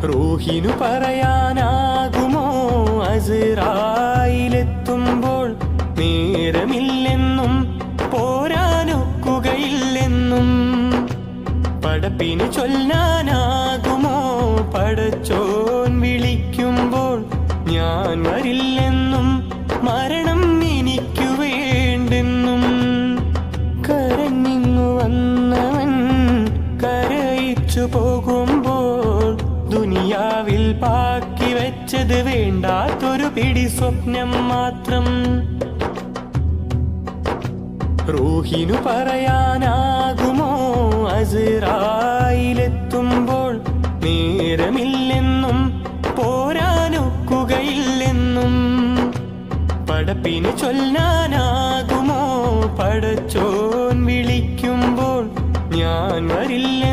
റൂഹിനു പറയാനാകുമോ അസ്റായിലെത്തുമ്പോൾ നേരമില്ലെന്നും പോരാനൊക്കുകയില്ലെന്നും? പടപ്പിന് ചൊല്ലാനാകുമോ പടച്ചോൻ വിളിക്കുമ്പോൾ ഞാൻ വരില്ലെന്നും മരണം എനിക്കു വേണ്ടെന്നും? കരഞ്ഞിങ്ങു വന്നവൻ കരയിച്ചു പോകുമ്പോൾ ദുനിയാവിൽ ബാക്കി വെച്ചത് വേണ്ടാത്തൊരു പിടി സ്വപ്നം മാത്രം. റൂഹിനു പറയാനാകുമോ അസ്റായിലെത്തുമ്പോൾ നേരമില്ലെന്നും പോരാനൊക്കുകയില്ലെന്നും? പടപ്പിന് ചൊല്ലാനാകുമോ പടച്ചോൻ വിളിക്കുമ്പോൾ ഞാൻ വരില്ല